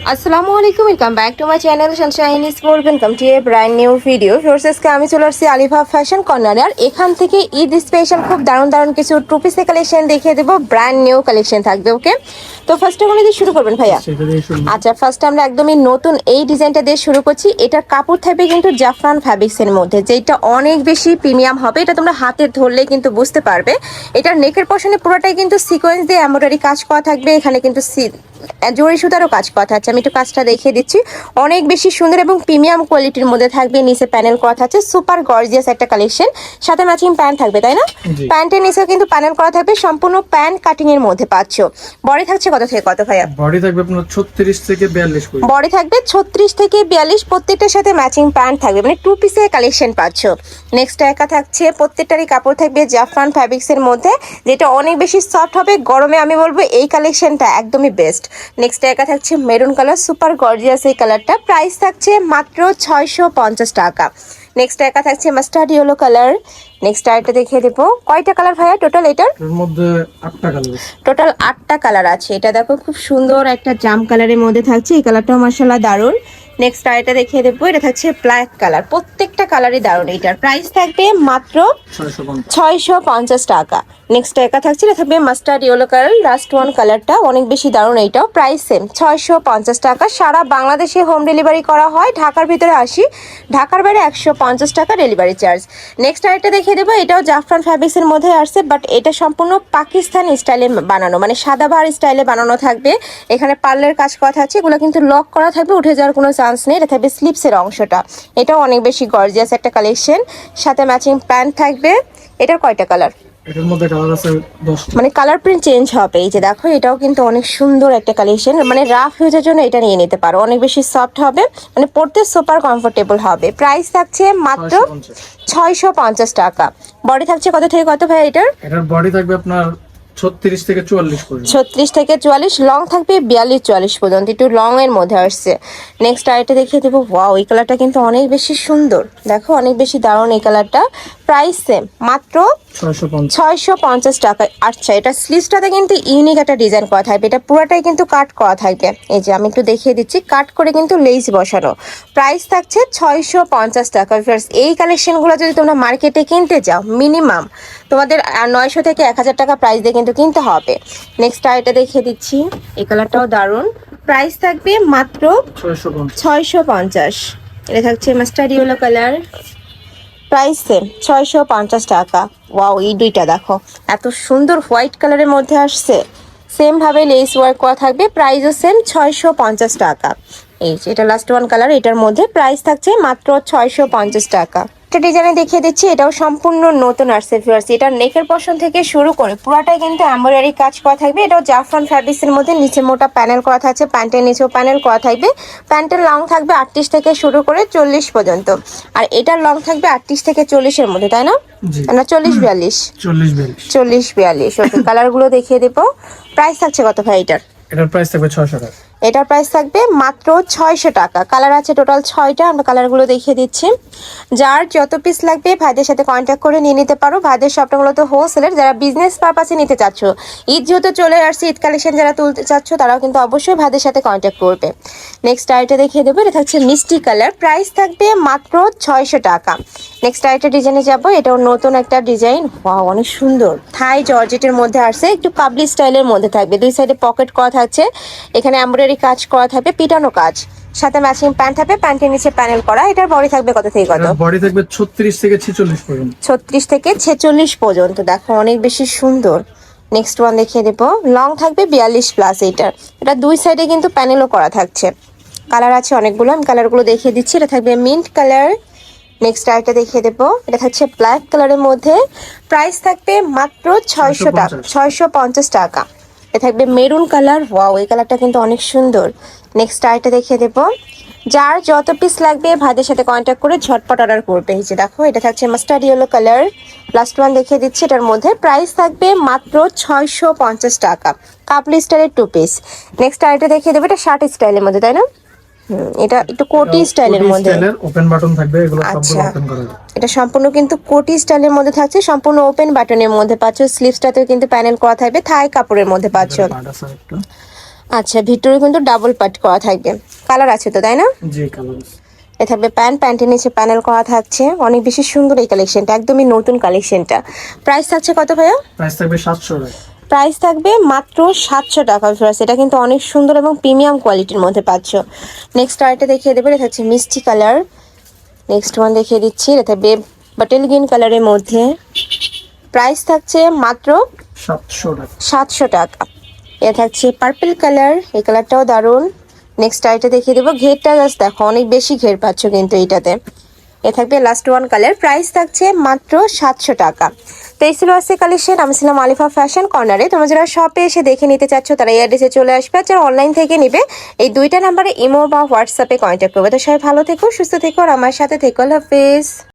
আসসালামু আলাইকুম, welcome back to my channel sunshine sport. Welcome to a brand new video. ফোর্সেসকে আমি চলে আসছি আলিফা ফ্যাশন কর্নারে। আর এখান থেকে ঈদ স্পেশাল খুব দারুণ দারুণ কিছু টু পিসের কালেকশন দেখিয়ে দেবো, ব্র্যান্ড নিউ কালেকশন থাকবে। ওকে, তো ফার্স্টে কোনো দিয়ে শুরু করবেন ভাইয়া? আচ্ছা, ফার্স্টে আমরা একদমই নতুন এই ডিজাইনটা দিয়ে শুরু করছি। এটার কাপড় থাকবে কিন্তু জাফরান ফ্যাব্রিক্সের মধ্যে, যেটা অনেক বেশি প্রিমিয়াম হবে। এটা তোমরা হাতে ধরলে কিন্তু বুঝতে পারবে। এটার নেকের পশনে পুরোটাই কিন্তু সিকোয়েন্স দিয়ে এমব্রয়ডারি কাজ করা থাকবে। এখানে কিন্তু জরি সুতারও কাজ করা থাকছে। আমি একটু কাজটা দেখিয়ে দিচ্ছি, অনেক বেশি সুন্দর এবং প্রিমিয়াম কোয়ালিটির মধ্যে থাকবে। নিচে প্যানেল করা থাকছে, সুপার গর্জিয়াস একটা কালেকশন। সাথে ম্যাচিং প্যান্ট থাকবে, তাই না? প্যান্টের নিচেও কিন্তু প্যানেল করা থাকবে, সম্পূর্ণ প্যান্ট কাটিং এর মধ্যে পাচ্ছ। বডি থাকছে কত থেকে কত ভাইয়া? বডি থাকবে আপনার 36 থেকে 42 করে। বডি থাকবে 36 থেকে 42, প্রত্যেকটার সাথে ম্যাচিং প্যান্ট থাকবে, মানে টু পিসের কালেকশন পাচ্ছ। নেক্সট একা থাকছে, প্রত্যেকটারই কাপড় থাকবে জাফরান ফ্যাব্রিক্সের মধ্যে, যেটা অনেক বেশি সফট হবে। গরমে আমি বলবো এই কালেকশনটা একদমই বেস্ট। নেক্সট একা থাকছে মেরুন কালার, সুপার গর্জিয়াস এই কালারটা। প্রাইস থাকছে মাত্র 650 টাকা। নেক্সট একা থাকছে মাস্টার্ড ইয়েলো কালার। নেক্সট আরেকটা দেখিয়ে দেবো। কয়টা কালার ভাইয়া টোটাল এটার? এর মধ্যে 8টা কালার আছে। টোটাল 8টা কালার আছে। এটা দেখো খুব সুন্দর একটা জাম কালারের মধ্যে থাকছে, এই কালারটাও মাশাআল্লাহ দারুণ। নেক্সট আরেকটা দেখিয়ে দেবো, এটা থাকছে ব্ল্যাক কালার। প্রত্যেকটা কালারই দারুণ। এটার প্রাইস থাকবে মাত্র 650 টাকা। নেক্সট একা থাকছে, এটা থাকবে mustard yellow colour, last one কালারটা অনেক বেশি দারুণ। এইটাও প্রাইস সেম 650 টাকা। সারা বাংলাদেশে হোম ডেলিভারি করা হয়। ঢাকার ভিতরে 80, ঢাকার বাইরে 150 টাকা ডেলিভারি চার্জ। নেক্সট আরেকটা দেখিয়ে দেবো, এটাও জাফরান ফ্যাব্রিক্সের মধ্যে আসছে, বাট এটা সম্পূর্ণ পাকিস্তানি স্টাইলে বানানো, মানে সাদাবাহার স্টাইলে বানানো থাকবে। এখানে পার্লের কাজ করা থাকছে, এগুলো কিন্তু লক করা থাকবে, উঠে যাওয়ার কোনো চান্স নেই। এটা থাকবে স্লিপসের অংশটা। এটাও অনেক বেশি গর্জিয়াস একটা কালেকশন, সাথে ম্যাচিং প্যান্ট থাকবে। এটার কয়টা কালার? এটার মধ্যে কালার আছে 10টা। মানে কালার প্রিন্ট চেঞ্জ হবে। এই যে দেখো, এটাও কিন্তু অনেক সুন্দর একটা কালেকশন, মানে রাফ ইউজের জন্য এটা নিয়ে নিতে পারো। অনেক বেশি সফট হবে, মানে পড়তে সুপার কমফোর্টেবল হবে। প্রাইস থাকছে মাত্র 650 টাকা। বডি থাকছে কত থেকে কত ভাই এটার? এটার বডি থাকবে আপনার 36 থেকে 44 করে। 36 থেকে 44, লং থাকবে 42-44 পর্যন্ত, একটু লং এর মধ্যে আসছে। নেক্সট আইটা দেখিয়ে দেবো। ওয়াও, এই কালারটা কিন্তু অনেক বেশি সুন্দর, দেখো অনেক বেশি দারুণ এই কালারটা। প্রাইস সেম মাত্র 650 টাকা। আচ্ছা, এটা স্লিভসটাতে কিন্তু ইউনিক একটা ডিজাইন করা থাকবে। এটা পুরোটাই কিন্তু কাট করা থাকবে। এই যে আমি একটু দেখিয়ে দিচ্ছি, কাট করে কিন্তু লেস বসানো। প্রাইস থাকছে 650 টাকা। এই কালেকশনগুলো যদি তোমরা মার্কেটে কিনতে যাও, মিনিমাম তোমাদের 900 থেকে 1000 টাকা প্রাইস দিয়ে কিন্তু কিনতে হবে। নেক্সট আইটা দেখিয়ে দিচ্ছি, এই কালারটাও দারুণ। প্রাইস থাকবে মাত্র 650। এটা থাকছে mustard yellow colour, price same 650 টাকা। ওয়াও, এই দুইটা দেখো এত সুন্দর হোয়াইট কালারের মধ্যে আসছে। সেম ভাবে লেস ওয়ার্ক করা থাকবে, প্রাইসও সেম 650 টাকা। এই যে এটা লাস্ট ওয়ান কালার, এটার মধ্যে প্রাইস থাকছে মাত্র 650 টাকা। একটা ডিজাইনে দেখিয়ে দিচ্ছি, এটাও সম্পূর্ণ নতুন আসছে ভিউয়ার্স। এটা নেকের পশন থেকে শুরু করে পুরাটাই কিন্তু এমব্রয়ডারি কাজ করা থাকবে। এটাও জাফরান ফ্যাব্রিক্সের মধ্যে, নিচে মোটা প্যানেল করা থাকছে, প্যান্টের নিচেও প্যানেল করা থাকবে। প্যান্টের লং থাকবে 38 থেকে শুরু করে 40 পর্যন্ত, আর এটার লং থাকবে 38 থেকে 40-এর মধ্যে, তাই না? না, 40-42। 40-42। ওকে, কালারগুলো দেখিয়ে দেবো। প্রাইস থাকছে কত ভাই এটার? এটার প্রাইস থাকবে 600 টাকা। এটার প্রাইস থাকবে মাত্র 600 টাকা। কালার আছে টোটাল 6টা, আমরা কালারগুলো দেখিয়ে দিচ্ছি। যার যত পিস লাগবে ভাইদের সাথে কন্ট্যাক্ট করে নিয়ে নিতে পারো। ভাইদের শপটা মূলত হোলসেলের, যারা বিজনেস পারপাসে নিতে চাচ্ছ, ঈদ যেহেতু চলে আসছে, ঈদ কালেকশন যারা তুলতে চাচ্ছ তারাও কিন্তু অবশ্যই ভাইদের সাথে কন্ট্যাক্ট করবে। নেক্সট আইটা দেখিয়ে দেবো, এটা থাকছে মিষ্টি কালার। প্রাইস থাকবে মাত্র 600 টাকা। নেক্সট আইটা ডিজাইনে যাবো, এটাও নতুন একটা ডিজাইন। ওয়াও, অনেক সুন্দর। থাই জর্জেটের মধ্যে আসছে, একটু কাবলি স্টাইলের মধ্যে থাকবে। দুই সাইডে পকেট করা থাকছে, এখানে এমব্রয়ডারি কাজ করা থাকবে, পিটানো কাজ, সাথে ম্যাচিং প্যান্ট থাকবে, প্যান্টের নিচে প্যানেল করা। এটার বডি থাকবে কত থেকে কত? বডি থাকবে 36 থেকে 46 পর্যন্ত। 36 থেকে 46 পর্যন্ত, দেখো অনেক বেশি সুন্দর। নেক্সট ওয়ান দেখিয়ে দেবো, লং থাকবে 42+। এটা দুই সাইডে কিন্তু প্যানেলও করা থাকছে। কালার আছে অনেকগুলো, আমি কালারগুলো দেখিয়ে দিচ্ছি। এটা থাকবে মিন্ট কালার। নেক্সট আরেকটা দেখিয়ে দেবো, এটা থাকছে ব্ল্যাক কালারের মধ্যে। প্রাইস থাকবে মাত্র 600 টাকা, 650 টাকা। এটা থাকবে মেরুন কালার। ওয়াও, এই কালারটা কিন্তু অনেক সুন্দর। নেক্সট আরেকটা দেখিয়ে দেবো। যার যত পিস লাগবে ভাইদের সাথে কন্ট্যাক্ট করে ঝটপট অর্ডার করবে। এই যে দেখো, এটা থাকছে mustard yellow colour. Last one দেখিয়ে দিচ্ছি, এটার মধ্যে প্রাইস থাকবে মাত্র 650 টাকা। কাপলি স্টাইলের টু পিস। নেক্সট আরেকটা দেখিয়ে দেবো, এটা শার্ট স্টাইলের মধ্যে, তাই না? এটা একটু কোটি স্টাইলের মধ্যে, ওপেন বাটন থাকবে, এগুলো সবগুলো আচ্ছা ওপেন করা যাবে। এটা সম্পূর্ণ কিন্তু কোটি স্টাইলের মধ্যে থাকছে, সম্পূর্ণ ওপেন বাটনের মধ্যে পাচ্ছ। স্লিভসটাতেও কিন্তু প্যানেল করা থাকবে, থাই কাপড়ের মধ্যে পাচ্ছ। আচ্ছা, ভিতরে কিন্তু ডাবল পাট করা থাকবে, কালার আছে তো তাই না? জি কালার। এ থাকবে প্যান্টের নিচে প্যানেল করা থাকছে, অনেক বেশি সুন্দর এই কালেকশনটা, একদমই নতুন কালেকশনটা। প্রাইস থাকছে কত ভাইয়া? প্রাইস থাকবে 700 টাকা। প্রাইস থাকবে মাত্র 700 টাকা। এটা কিন্তু অনেক সুন্দর এবং প্রিমিয়াম কোয়ালিটির মধ্যে পাচ্ছ। নেক্সট আরেকটা দেখিয়ে দেবো, এটা হচ্ছে মিষ্টি কালার। নেক্সট ওয়ান দেখিয়ে দিচ্ছি, এটা থাকবে বাটেল গ্রিন কালারের মধ্যে। প্রাইস থাকছে মাত্র 700 টাকা। 700 টাকা। এটা থাকছে পার্পল কালার, এই কালারটাও দারুণ। নেক্সট আরেকটা দেখিয়ে দেবো, ঘেরটা জাস্ট দেখো, অনেক বেশি ঘের পাচ্ছ কিন্তু এইটাতে। এ থাকবে লাস্ট ওয়ান কালার, প্রাইস থাকছে মাত্র 700 টাকা। তো এই ছিল আজকে কালেকশন। আমি ছিলাম আলিফা ফ্যাশন কর্নারে। তোমরা যারা শপে এসে দেখে নিতে চাচ্ছ তারা এই অ্যাড্রেসে চলে আসবে, আর যারা অনলাইন থেকে নিবে এই দুইটা নাম্বারে ইমো বা হোয়াটসঅ্যাপে কন্ট্যাক্ট করবে। তো সবাই ভালো থেকো, সুস্থ থেকো, আর আমার সাথে থেকো। আল্লাহ হাফেজ।